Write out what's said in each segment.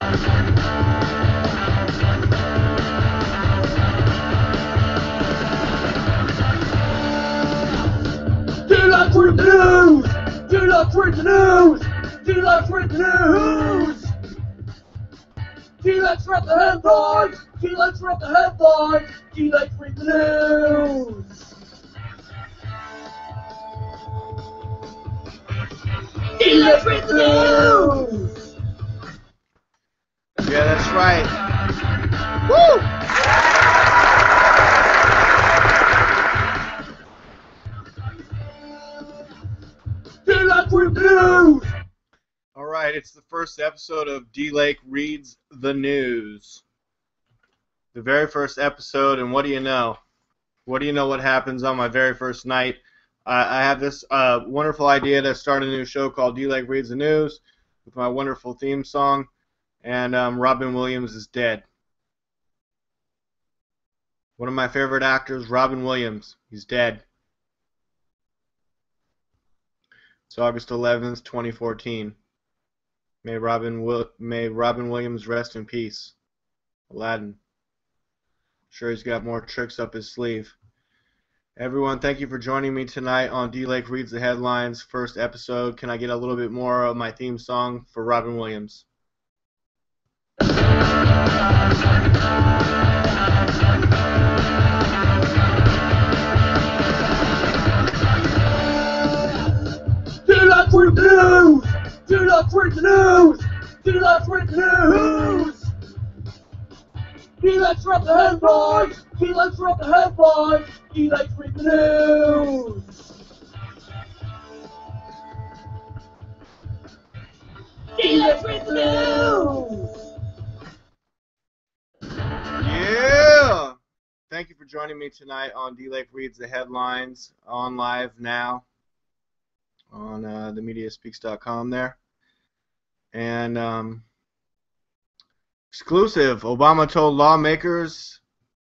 DLAKE read the news! DLAKE read the news! DLAKE read the news! DLAKE read the headlines! DLAKE read the headlines! DLAKE read the news! DLAKE read the news! Yeah, that's right. Woo! DLAKE read the news! Alright, it's the first episode of DLAKE Reads the News. The very first episode, and what do you know? What do you know what happens on my very first night? I have this wonderful idea to start a new show called DLAKE Reads the News with my wonderful theme song, and Robin Williams is dead. One of my favorite actors, Robin Williams, he's dead. It's August 11th, 2014. May Robin Williams rest in peace. Aladdin. I'm sure he's got more tricks up his sleeve. Everyone, thank you for joining me tonight on DLAKE Reads the Headlines, first episode. Can I get a little bit more of my theme song for Robin Williams? DLAKE read the news! DLAKE read the news! DLAKE read the news! DLAKE read the headlines! DLAKE read the headlines! DLAKE read the news! DLAKE read the news! Yeah! Thank you for joining me tonight on DLAKE Reads the Headlines, on live now on themediaspeaks.com there. And exclusive, Obama told lawmakers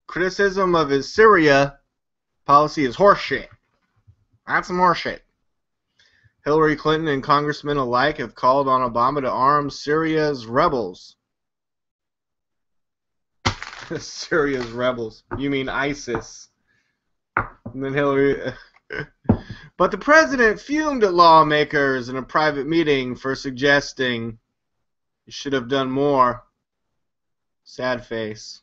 criticism of his Syria policy is horseshit. That's some horseshit. Hillary Clinton and congressmen alike have called on Obama to arm Syria's rebels. Syria's rebels. You mean ISIS. And then Hillary... But the president fumed at lawmakers in a private meeting for suggesting he should have done more. Sad face.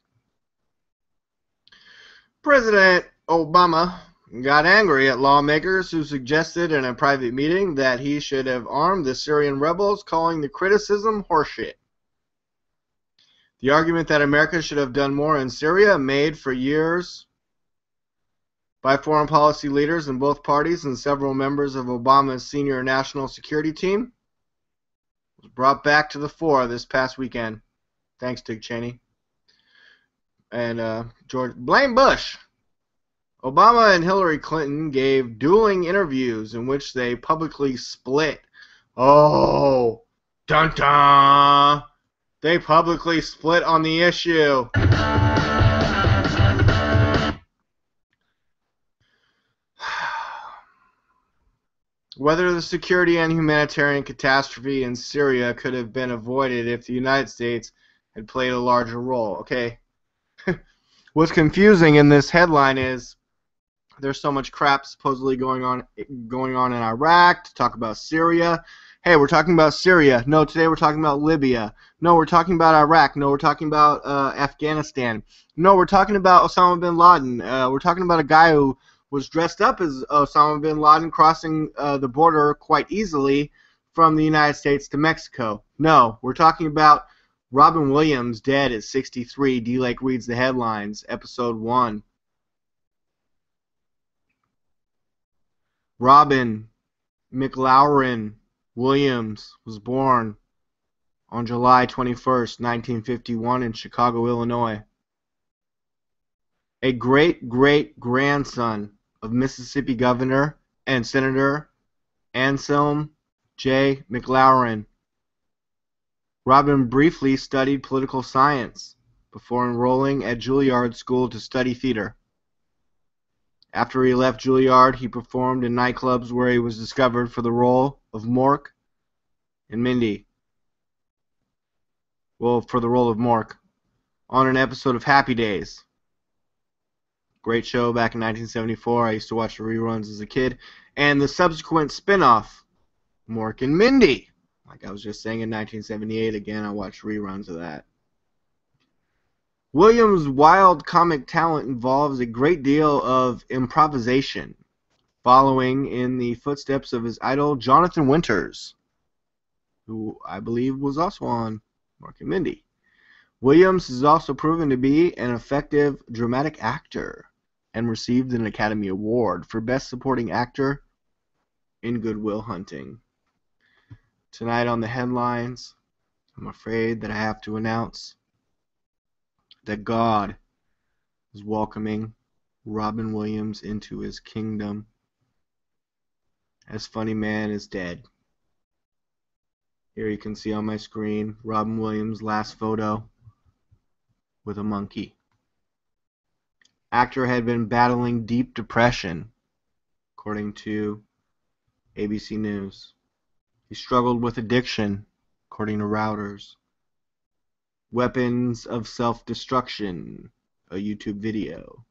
President Obama got angry at lawmakers who suggested in a private meeting that he should have armed the Syrian rebels, calling the criticism horseshit. The argument that America should have done more in Syria, made for years by foreign policy leaders in both parties and several members of Obama's senior national security team, was brought back to the fore this past weekend. Thanks, Dick Cheney. And George, blame Bush. Obama and Hillary Clinton gave dueling interviews in which they publicly split. Oh, dun-dun! They publicly split on the issue. Whether the security and humanitarian catastrophe in Syria could have been avoided if the United States had played a larger role. Okay. What's confusing in this headline is there's so much crap supposedly going on in Iraq to talk about Syria. Hey, we're talking about Syria. No, today we're talking about Libya. No, we're talking about Iraq. No, we're talking about Afghanistan. No, we're talking about Osama bin Laden. We're talking about a guy who was dressed up as Osama bin Laden crossing the border quite easily from the United States to Mexico. No, we're talking about Robin Williams dead at 63. DLAKE Reads the Headlines, Episode 1. Robin McLaurin Williams was born on July 21st, 1951 in Chicago, Illinois. A great-great-grandson of Mississippi Governor and Senator Anselm J. McLaurin. Robin briefly studied political science before enrolling at Juilliard School to study theater. After he left Juilliard, he performed in nightclubs where he was discovered for the role of Mork and Mindy. well, for the role of Mork, on an episode of Happy Days. Great show back in 1974. I used to watch the reruns as a kid. And the subsequent spin-off, Mork and Mindy. Like I was just saying, in 1978, again, I watched reruns of that. Williams' wild comic talent involves a great deal of improvisation, following in the footsteps of his idol Jonathan Winters, who I believe was also on Mork and Mindy. Williams is also proven to be an effective dramatic actor and received an Academy Award for Best Supporting Actor in Good Will Hunting. Tonight on the headlines, I'm afraid that I have to announce that God is welcoming Robin Williams into his kingdom, as Funny Man is dead. Here you can see on my screen Robin Williams' last photo with a monkey. Actor had been battling deep depression, according to ABC News. He struggled with addiction, according to Rioters. Weapons of self-destruction, a YouTube video.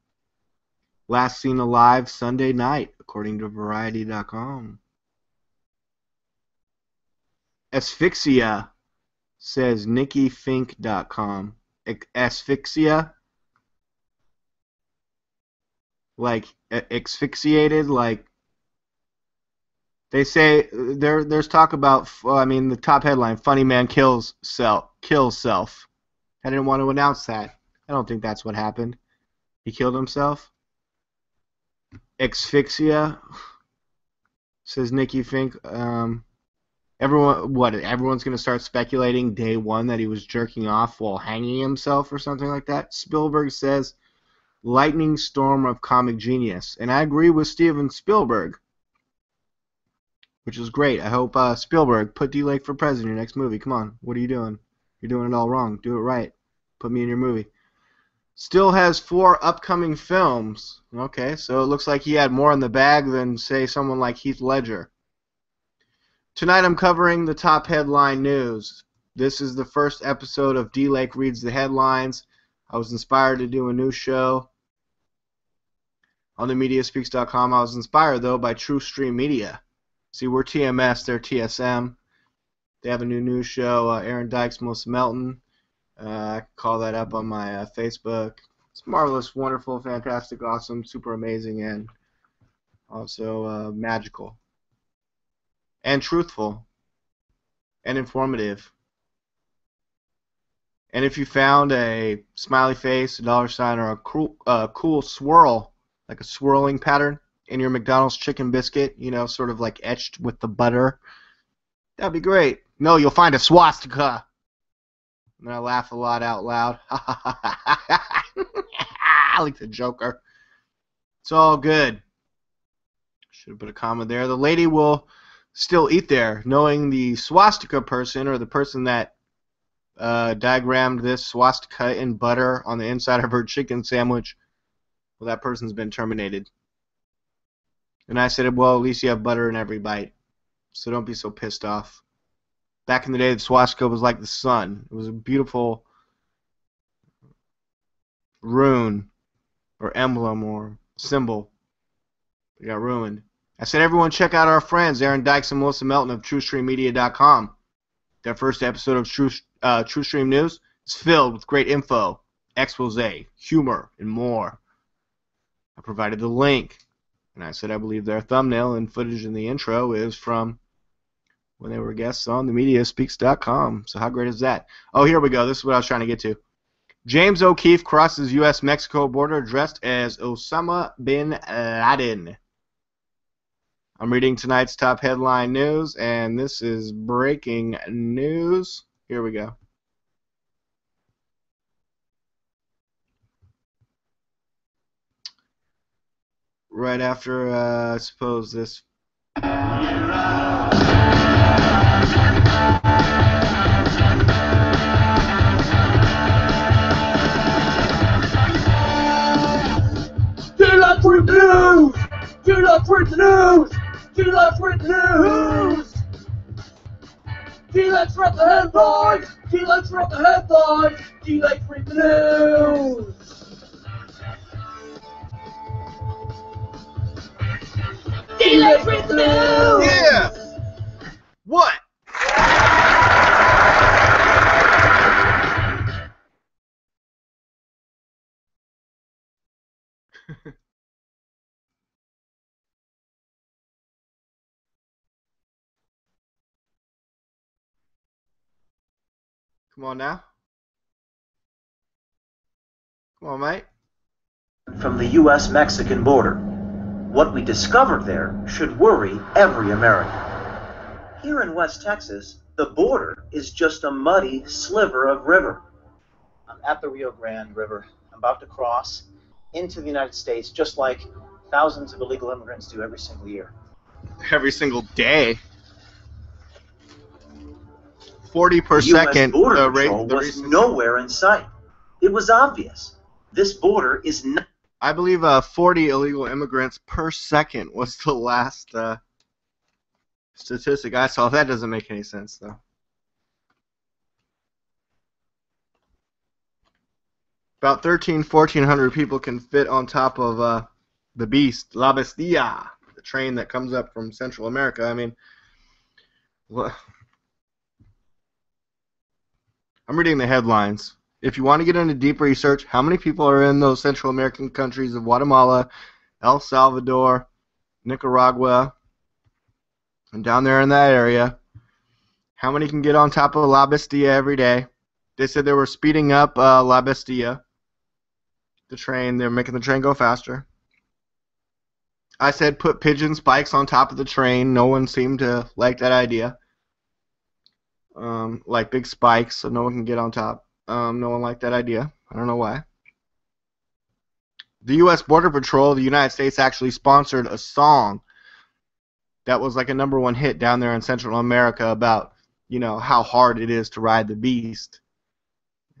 Last seen alive Sunday night, according to Variety.com. Asphyxia, says NikkiFink.com. Asphyxia? Like asphyxiated? Like they say there's talk about, the top headline, Funny Man kills self. I didn't want to announce that. I don't think that's what happened. He killed himself? Asphyxia, says Nikki Fink. Everyone's going to start speculating day one that he was jerking off while hanging himself or something like that? Spielberg says, lightning storm of comic genius. And I agree with Steven Spielberg, which is great. I hope Spielberg, put DLAKE for president in your next movie. Come on, what are you doing? You're doing it all wrong. Do it right. Put me in your movie. Still has 4 upcoming films. Okay, so it looks like he had more in the bag than, say, someone like Heath Ledger. Tonight I'm covering the top headline news. This is the first episode of DLAKE Reads the Headlines. I was inspired to do a new show on the MediaSpeaks.com. I was inspired, though, by True Stream Media. See, we're TMS, they're TSM. They have a new news show, Aaron Dykes, Melissa Melton. I can call that up on my Facebook. It's marvelous, wonderful, fantastic, awesome, super amazing, and also magical. And truthful. And informative. And if you found a smiley face, a dollar sign, or a cool swirl, like a swirling pattern, in your McDonald's chicken biscuit, sort of like etched with the butter, that'd be great. No, you'll find a swastika. And I laugh a lot out loud. I like the Joker. It's all good. Should have put a comma there. The lady will still eat there, knowing the swastika person, or the person that diagrammed this swastika in butter on the inside of her chicken sandwich. Well, that person's been terminated. And I said, well, at least you have butter in every bite, so don't be so pissed off. Back in the day, the swastika was like the sun. It was a beautiful rune, or emblem, or symbol. It got ruined. I said, everyone check out our friends, Aaron Dykes and Melissa Melton of TrueStreamMedia.com. Their first episode of True Stream News is filled with great info, expose, humor, and more. I provided the link. And I said I believe their thumbnail and footage in the intro is from when they were guests on the MediaSpeaks.com. So how great is that? Oh, here we go. This is what I was trying to get to. James O'Keefe crosses U.S.-Mexico border dressed as Osama bin Laden. I'm reading tonight's top headline news, and this is breaking news. Here we go. Right after, I suppose, this. DLAKE Read the News! DLAKE Read the News! DLAKE Read the News! DLAKE's read the headlines! D-Lake's read the headlines. D-Lake's read the news. D-Lake's read the news. Yeah. What? Come on now. Come on, mate. From the U.S.-Mexican border. What we discovered there should worry every American. Here in West Texas, the border is just a muddy sliver of river. I'm at the Rio Grande River. I'm about to cross into the United States, just like thousands of illegal immigrants do every single year. Every single day. 40 per the U.S. second. Border Patrol was nowhere in sight. It was obvious. This border is not. I believe 40 illegal immigrants per second was the last statistic I saw. That doesn't make any sense, though. About 1,400 people can fit on top of the beast, La Bestia, the train that comes up from Central America. I mean, what? I'm reading the headlines. If you want to get into deep research, how many people are in those Central American countries of Guatemala, El Salvador, Nicaragua, and down there in that area? How many can get on top of La Bestia every day? They said they were speeding up La Bestia, the train. They're making the train go faster. I said put pigeon spikes on top of the train. No one seemed to like that idea. Like big spikes so no one can get on top. No one liked that idea. I don't know why. The U.S. Border Patrol, the United States, actually sponsored a song that was like a #1 hit down there in Central America about, you know, how hard it is to ride the beast.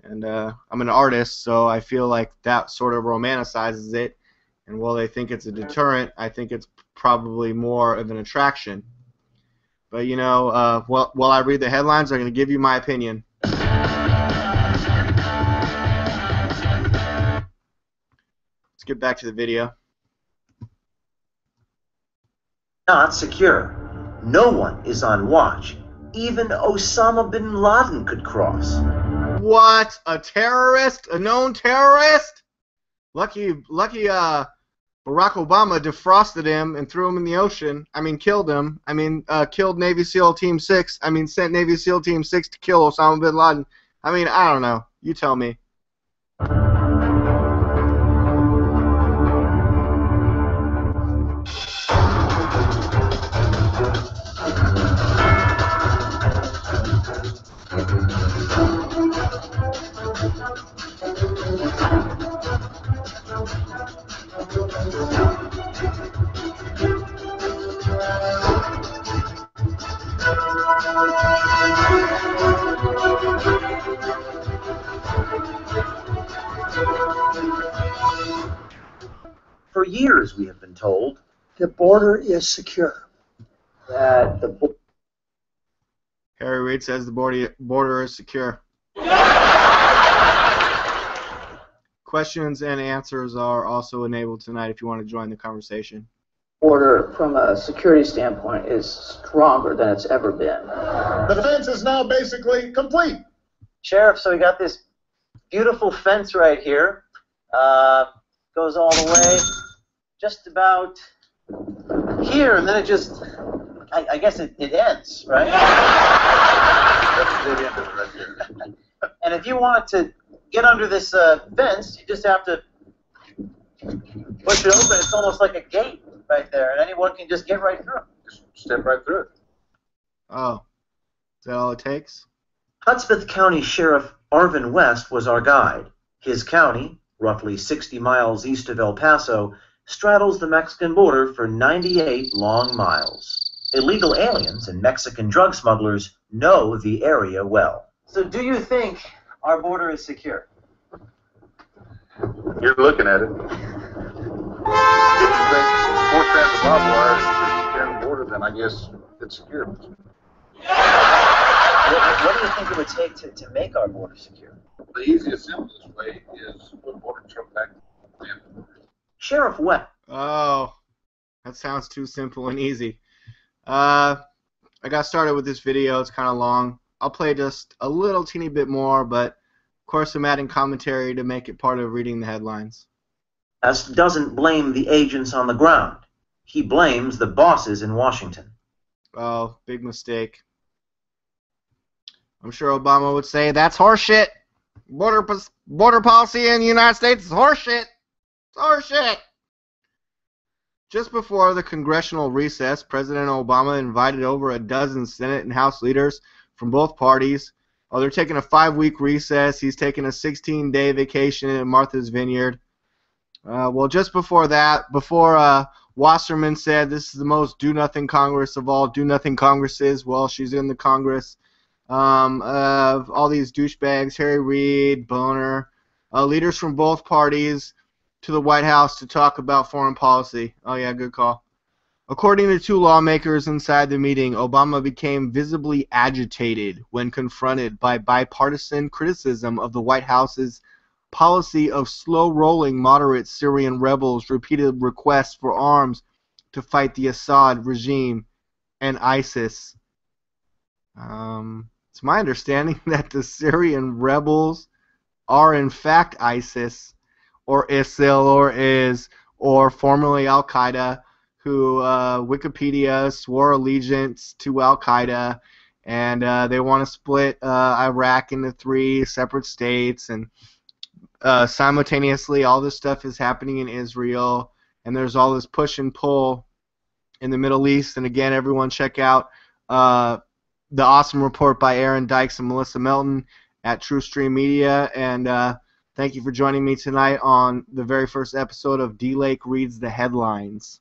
And I'm an artist, so I feel like that sort of romanticizes it. And while they think it's a deterrent, I think it's probably more of an attraction. But, you know, while I read the headlines, I'm going to give you my opinion. Let's get back to the video. Not secure. No one is on watch. Even Osama bin Laden could cross. What? A terrorist? A known terrorist? Lucky Barack Obama defrosted him and threw him in the ocean. I mean, killed him. I mean, killed Navy SEAL Team 6. I mean, sent Navy SEAL Team 6 to kill Osama bin Laden. I mean, I don't know. You tell me. For years we have been told the border is secure. that Harry Reid says the border is secure. Questions and answers are also enabled tonight if you want to join the conversation. Border from a security standpoint is stronger than it's ever been. The fence is now basically complete. Sheriff, so we got this beautiful fence right here. Goes all the way just about here, and then it just, I guess it ends, right? That's the end of it right there. And if you wanted to get under this fence, you just have to push it open. It's almost like a gate right there, and anyone can just get right through. Just step right through it. Oh, is that all it takes? Hudspeth County Sheriff Arvin West was our guide. His county, roughly 60 miles east of El Paso, straddles the Mexican border for 98 long miles. Illegal aliens and Mexican drug smugglers know the area well. So do you think our border is secure? You're looking at it. If you think 4 strands of barbed wire is securing the border, then I guess it's secure. What do you think it would take to make our border secure? The easiest, simplest way is put border control back. Sheriff Webb. Oh, that sounds too simple and easy. I got started with this video. It's kind of long. I'll play just a little teeny bit more, but of course I'm adding commentary to make it part of reading the headlines. Doesn't blame the agents on the ground. He blames the bosses in Washington. Oh, big mistake. I'm sure Obama would say that's horseshit. Border policy in the United States is horseshit. It's horseshit. Just before the congressional recess, President Obama invited over a dozen Senate and House leaders from both parties. Oh, they're taking a 5-week recess. He's taking a 16-day vacation at Martha's Vineyard. Well, just before that, before Wasserman said this is the most do-nothing Congress of all do-nothing Congresses, well, she's in the Congress. All these douchebags, Harry Reid, Boner, leaders from both parties to the White House to talk about foreign policy. Oh yeah, good call. According to 2 lawmakers inside the meeting, Obama became visibly agitated when confronted by bipartisan criticism of the White House's policy of slow-rolling moderate Syrian rebels' repeated requests for arms to fight the Assad regime and ISIS. It's my understanding that the Syrian rebels are in fact ISIS, or ISIL, or IS, or formerly Al-Qaeda, who Wikipedia swore allegiance to Al-Qaeda, and they want to split Iraq into 3 separate states, and simultaneously all this stuff is happening in Israel, and there's all this push and pull in the Middle East. And again, everyone check out the awesome report by Aaron Dykes and Melissa Melton at True Stream Media, and thank you for joining me tonight on the very first episode of DLAKE Reads the Headlines.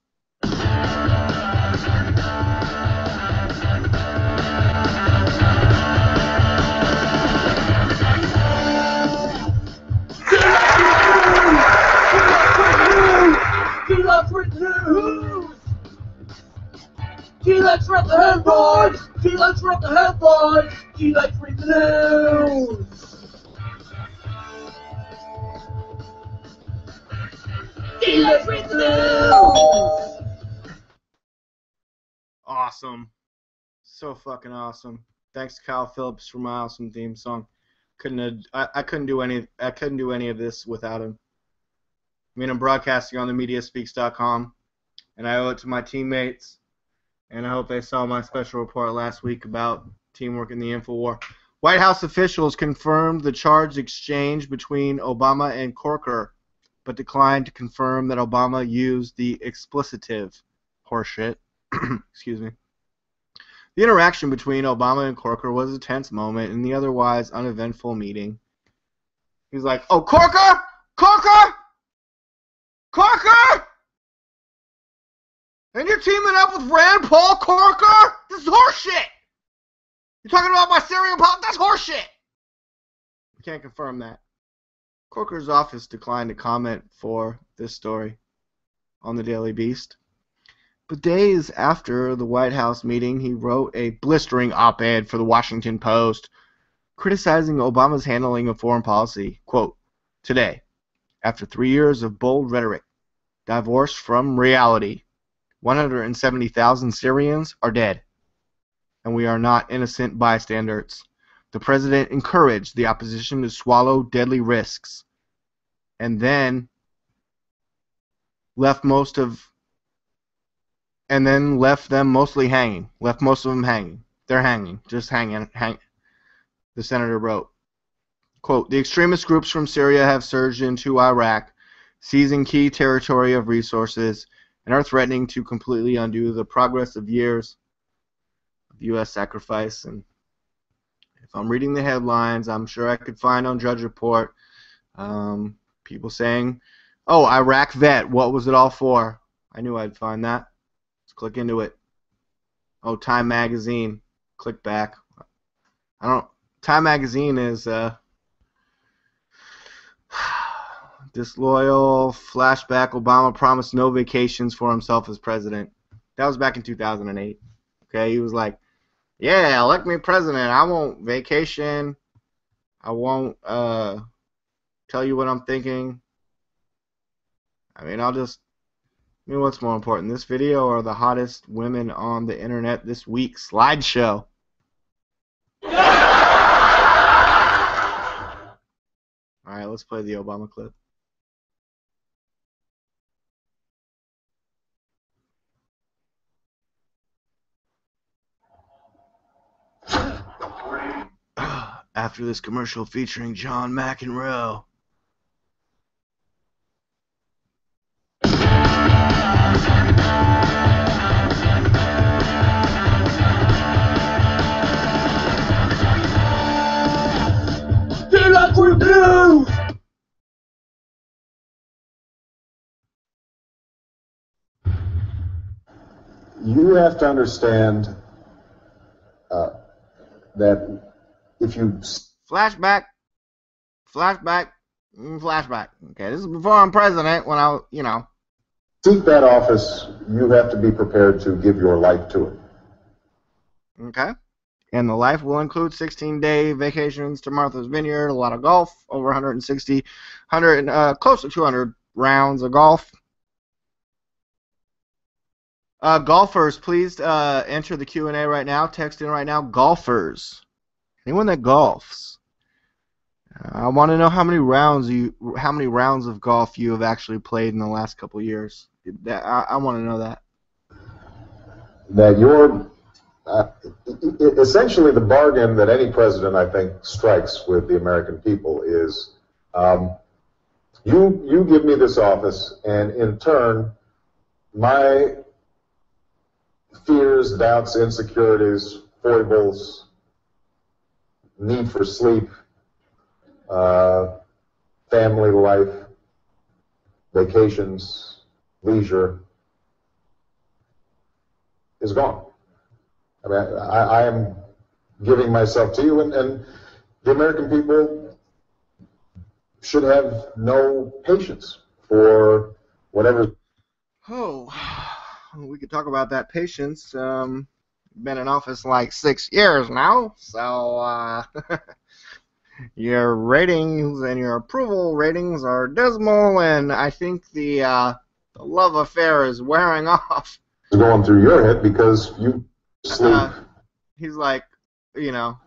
DLAKE read the headlines! DLAKE read the headlines! DLAKE read the news! DLAKE read the news! Awesome. So fucking awesome. Thanks to Kyle Phillips for my awesome theme song. I couldn't do any of this without him. I mean, I'm broadcasting on the mediaspeaks.com, and I owe it to my teammates. And I hope they saw my special report last week about teamwork in the Infowar. White House officials confirmed the charged exchange between Obama and Corker, but declined to confirm that Obama used the explicitive horseshit. Excuse me. The interaction between Obama and Corker was a tense moment in the otherwise uneventful meeting. He's like, "Oh, Corker! Corker! Corker! And you're teaming up with Rand Paul, Corker? This is horseshit! You're talking about my Syrian politics? That's horseshit!" We can't confirm that. Corker's office declined to comment for this story on the Daily Beast. But days after the White House meeting, he wrote a blistering op-ed for the Washington Post criticizing Obama's handling of foreign policy. Quote, "Today, after 3 years of bold rhetoric, divorced from reality, 170,000 Syrians are dead, and we are not innocent bystanders. The president encouraged the opposition to swallow deadly risks, and then left them mostly hanging. Left most of them hanging. They're hanging, just hanging. The senator wrote, quote, "The extremist groups from Syria have surged into Iraq, seizing key territory of resources, and are threatening to completely undo the progress of years of U.S. sacrifice." And if I'm reading the headlines, I'm sure I could find on Drudge Report people saying, "Oh, Iraq vet, what was it all for?" I knew I'd find that. Let's click into it. Oh, Time Magazine. Click back. Time Magazine is disloyal, flashback, Obama promised no vacations for himself as president. That was back in 2008. Okay, he was like, Yeah, elect me president. I won't vacation. I won't tell you what I'm thinking. I mean, what's more important, this video or the hottest women on the internet this week slideshow? Alright, let's play the Obama clip. After this commercial featuring John McEnroe. DLAKE reviews! You have to understand that if you Flashback. Okay, this is before I'm president. When I, seek that office, you have to be prepared to give your life to it. Okay. And the life will include 16-day vacations to Martha's Vineyard, a lot of golf, over 160, close to 200 rounds of golf. Golfers, please enter the Q&A right now. Text in right now. Golfers. Anyone that golfs. I want to know how many rounds of golf you have actually played in the last couple of years. I want to know that. That you're essentially the bargain that any president, I think, strikes with the American people is you give me this office, and in turn, my fears, doubts, insecurities, foibles, need for sleep, family life, vacations, leisure is gone. I mean, I am giving myself to you, and the American people should have no patience for whatever. Oh, we could talk about that patience. Been in office like 6 years now, so your ratings and your approval ratings are dismal, and I think the love affair is wearing off. It's going through your head because you sleep. He's like, I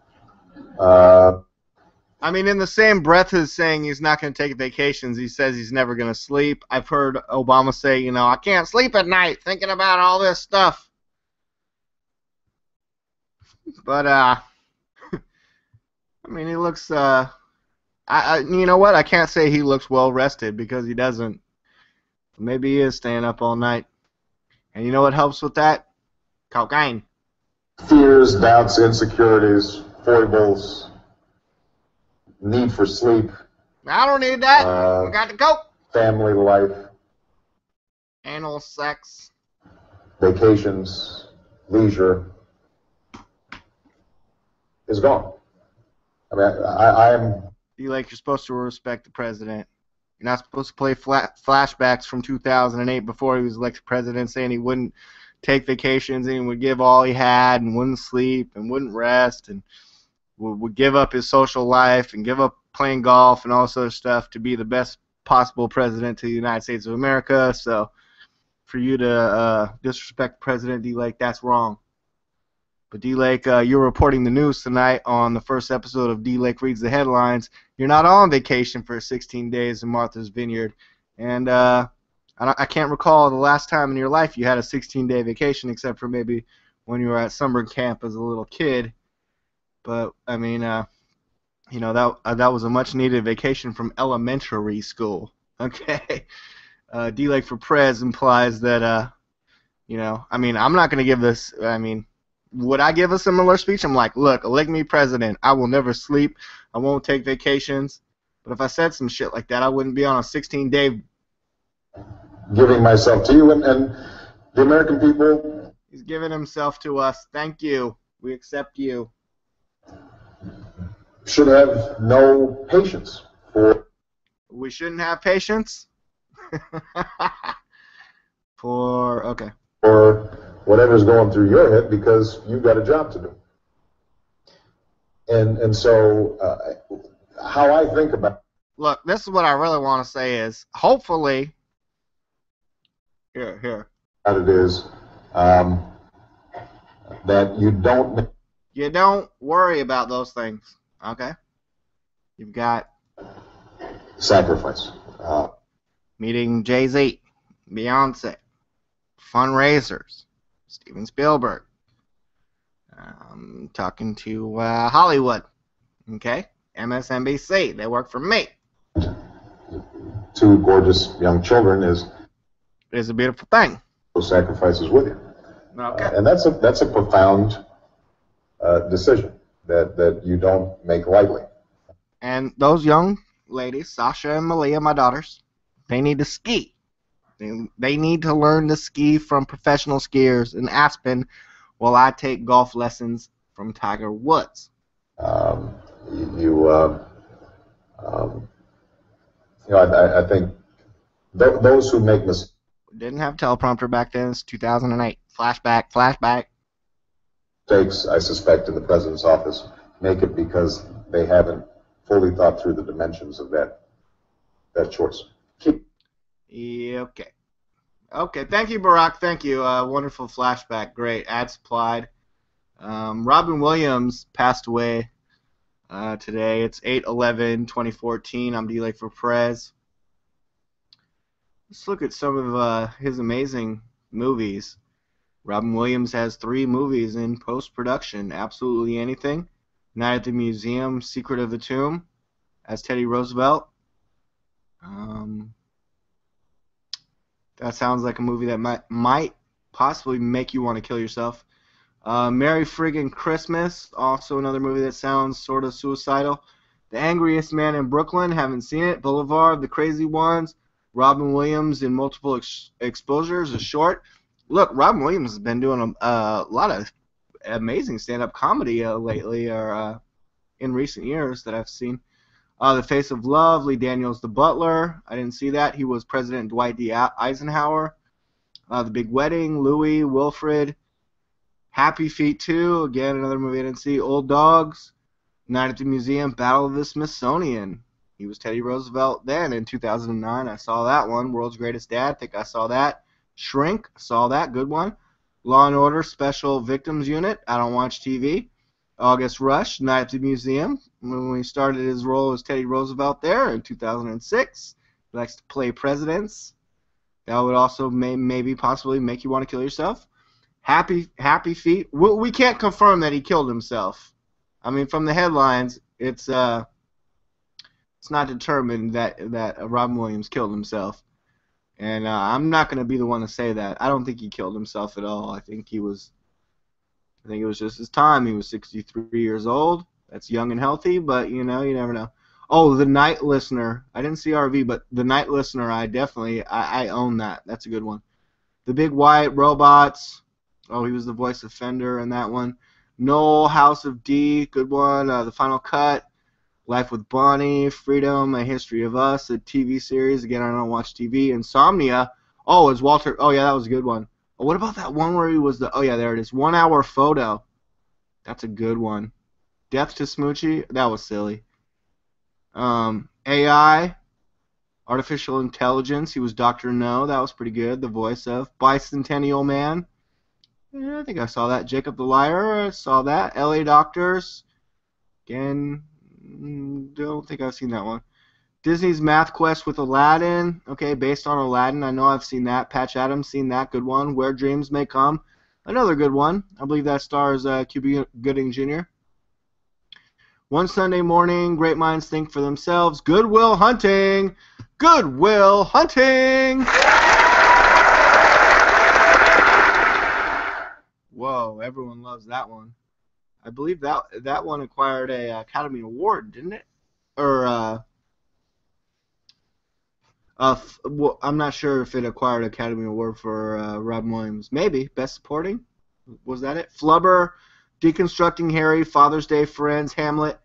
mean, in the same breath as saying he's not going to take vacations, he says he's never going to sleep. I've heard Obama say, I can't sleep at night thinking about all this stuff. But, I mean, he looks, you know what? I can't say he looks well rested because he doesn't. Maybe he is staying up all night. And you know what helps with that? Cocaine. Fears, doubts, insecurities, foibles, need for sleep. I don't need that. I got the coke. Family life. Anal sex. Vacations, leisure is gone. I mean, I am. You're supposed to respect the president. You're not supposed to play flashbacks from 2008 before he was elected president, saying he wouldn't take vacations and he would give all he had and wouldn't sleep and wouldn't rest and would give up his social life and give up playing golf and all this other stuff to be the best possible president to the United States of America. So for you to disrespect President DLAKE, that's wrong. But DLAKE, you're reporting the news tonight on the first episode of DLAKE Reads the Headlines. You're not on vacation for 16 days in Martha's Vineyard. And I can't recall the last time in your life you had a 16-day vacation, except for maybe when you were at summer camp as a little kid. But, I mean, that was a much-needed vacation from elementary school. Okay? DLAKE for Prez implies that, I mean, I'm not going to give this, would I give a similar speech? I'm like, look, elect me president. I will never sleep. I won't take vacations. But if I said some shit like that, I wouldn't be on a 16-day. Giving myself to you, and the American people. He's giving himself to us. Thank you. We accept you. Should have no patience for. We shouldn't have patience? Okay. For whatever's going through your head because you've got a job to do. And so how I think about Look, this is what I really want to say is, hopefully, here. it is that you don't worry about those things, okay? You've got sacrifice. meeting Jay-Z, Beyonce, fundraisers, Steven Spielberg, talking to Hollywood, okay? MSNBC, they work for me. Two gorgeous young children is a beautiful thing. those sacrifices with you. Okay. And that's a profound decision that you don't make lightly. And those young ladies, Sasha and Malia, my daughters, they need to ski. They need to learn to ski from professional skiers in Aspen while I take golf lessons from Tiger Woods. I think those who make mistakes. Didn't have teleprompter back then. It's 2008. Flashback. I suspect, in the president's office make it because they haven't fully thought through the dimensions of that choice. Yeah, okay. Okay, thank you, Barack. Thank you. Wonderful flashback. Great. Ad supplied. Robin Williams passed away today. It's 8/11/2014. I'm DLAKE for Prez. Let's look at some of his amazing movies. Robin Williams has 3 movies in post-production. Absolutely Anything, Night at the Museum, Secret of the Tomb, as Teddy Roosevelt. That sounds like a movie that might possibly make you want to kill yourself. Merry Friggin' Christmas, also another movie that sounds sort of suicidal. The Angriest Man in Brooklyn, haven't seen it. Boulevard, The Crazy Ones, Robin Williams in Multiple Exposures, a short. Look, Robin Williams has been doing a lot of amazing stand-up comedy lately, or in recent years that I've seen. The Face of Love, Lee Daniels, The Butler. I didn't see that. He was President Dwight D. Eisenhower. The Big Wedding, Louis, Wilfred. Happy Feet 2, again, another movie I didn't see. Old Dogs, Night at the Museum, Battle of the Smithsonian. He was Teddy Roosevelt then in 2009. I saw that one. World's Greatest Dad, I think I saw that. Shrink, saw that, good one. Law and Order Special Victims Unit, I don't watch TV. August Rush, Night at the Museum, when he started his role as Teddy Roosevelt there in 2006. He likes to play presidents. That would also maybe possibly make you want to kill yourself. Happy Feet. We can't confirm that he killed himself. I mean, from the headlines, it's not determined that Robin Williams killed himself. And I'm not going to be the one to say that. I don't think he killed himself at all. I think it was just his time. He was 63 years old. That's young and healthy, but you never know. Oh, The Night Listener. I didn't see RV, but The Night Listener, I own that. That's a good one. The Big White Robots. Oh, he was the voice of Fender in that one. Noel, House of D, good one. The Final Cut, Life with Bonnie, Freedom, A History of Us, a TV series. Again, I don't watch TV. Insomnia. Oh, it's Walter. Oh, yeah, that was a good one. Oh, what about that one where he was the... Oh, yeah, there it is. 1 Hour Photo. That's a good one. Death to Smoochie. That was silly. AI. Artificial Intelligence. He was Dr. No. That was pretty good. The voice of Bicentennial Man. Yeah, I think I saw that. Jacob the Liar, I saw that. LA Doctors. Again, don't think I've seen that one. Disney's Math Quest with Aladdin. Okay, based on Aladdin. I know I've seen that. Patch Adams, seen that. Good one. Where Dreams May Come. Another good one. I believe that stars Cuba Gooding Jr. One Sunday Morning. Great Minds Think for Themselves. Good Will Hunting. Good Will Hunting. Whoa, everyone loves that one. I believe that one acquired a Academy Award, didn't it? Or well, I'm not sure if it acquired an Academy Award for Robin Williams. Maybe Best Supporting. Was that it? Flubber, Deconstructing Harry, Father's Day, Friends, Hamlet,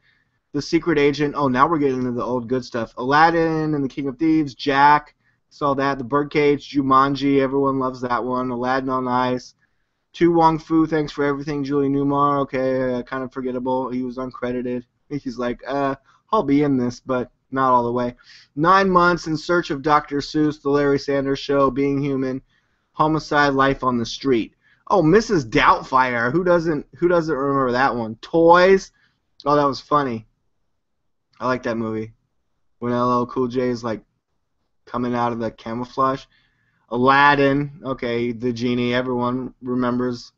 The Secret Agent. Oh, now we're getting into the old good stuff. Aladdin and the King of Thieves, Jack. Saw that. The Birdcage, Jumanji. Everyone loves that one. Aladdin on Ice. Tu Wong Fu, thanks for everything. Julie Newmar, okay, kind of forgettable. He was uncredited. He's like, I'll be in this, but not all the way. 9 months, In Search of Dr. Seuss, The Larry Sanders Show, Being Human, Homicide, Life on the Street. Oh, Mrs. Doubtfire. Who doesn't remember that one? Toys. Oh, that was funny. I like that movie. When LL Cool J is like coming out of the camouflage. Aladdin, okay, the genie, everyone remembers.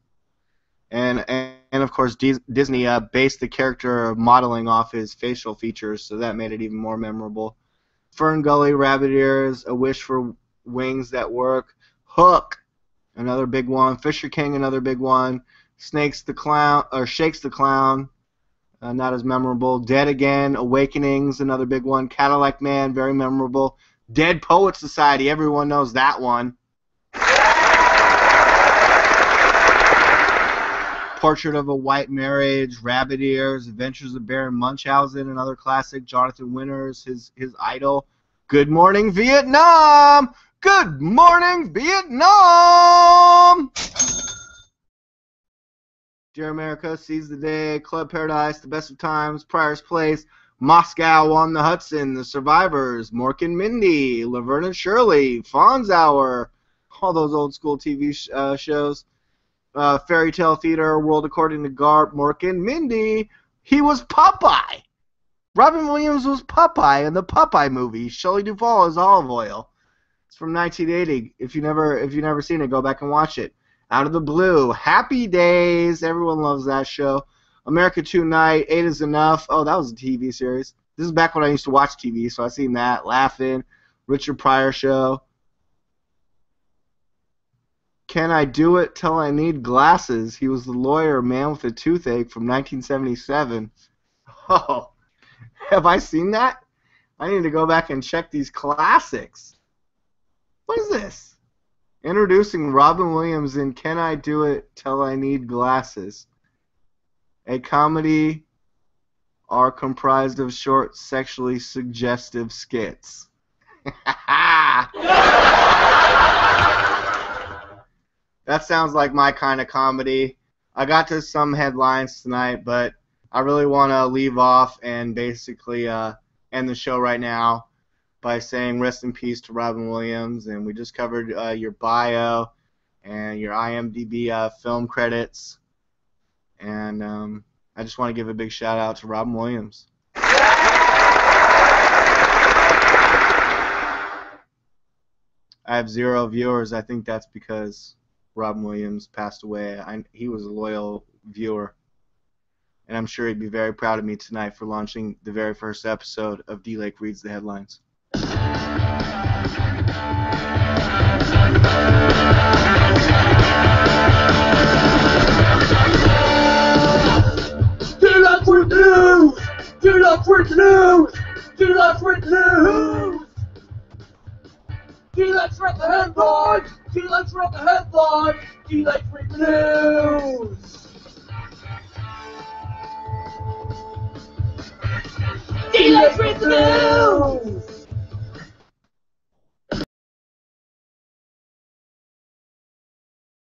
And of course, Disney based the character modeling off his facial features, so that made it even more memorable. Fern Gully, Rabbit Ears, A Wish for Wings That Work. Hook, another big one. Fisher King, another big one. Shakes the Clown, not as memorable. Dead Again, Awakenings, another big one. Cadillac Man, very memorable. Dead Poet Society, everyone knows that one. Portrait of a White Marriage, Rabbit Ears, Adventures of Baron Munchausen, another classic. Jonathan Winters, his idol. Good Morning Vietnam! Good Morning Vietnam! Dear America, Seize the Day, Club Paradise, The Best of Times, Prior's Place, Moscow on the Hudson, The Survivors, Mork and Mindy, Laverne and Shirley, Fawn's Hour, all those old school TV shows. Fairy Tale Theater, World According to Garp, Mork and Mindy. He was Popeye. Robin Williams was Popeye in the Popeye movie. Shelley Duvall is Olive Oil. It's from 1980. If you've never seen it, go back and watch it. Out of the Blue, Happy Days. Everyone loves that show. America Tonight, 8 is Enough. Oh, that was a TV series. This is back when I used to watch TV, so I've seen that. Laughing. Richard Pryor Show. Can I Do It Till I Need Glasses? He was the lawyer man with a toothache from 1977. Oh, have I seen that? I need to go back and check these classics. What is this? Introducing Robin Williams in Can I Do It Till I Need Glasses? A comedy are comprised of short, sexually suggestive skits. That sounds like my kind of comedy. I got to some headlines tonight, but I really want to leave off and basically end the show right now by saying rest in peace to Robin Williams. And we just covered your bio and your IMDb film credits. And I just want to give a big shout out to Robin Williams. I have 0 viewers. I think that's because Robin Williams passed away. He was a loyal viewer. And I'm sure he'd be very proud of me tonight for launching the very first episode of DLAKE Reads the Headlines. DLAKE Read the News! DLAKE Read the News! DLAKE Read the News! DLAKE read the headlines! DLAKE read the headlines! DLAKE Read the News! DLAKE Read the News!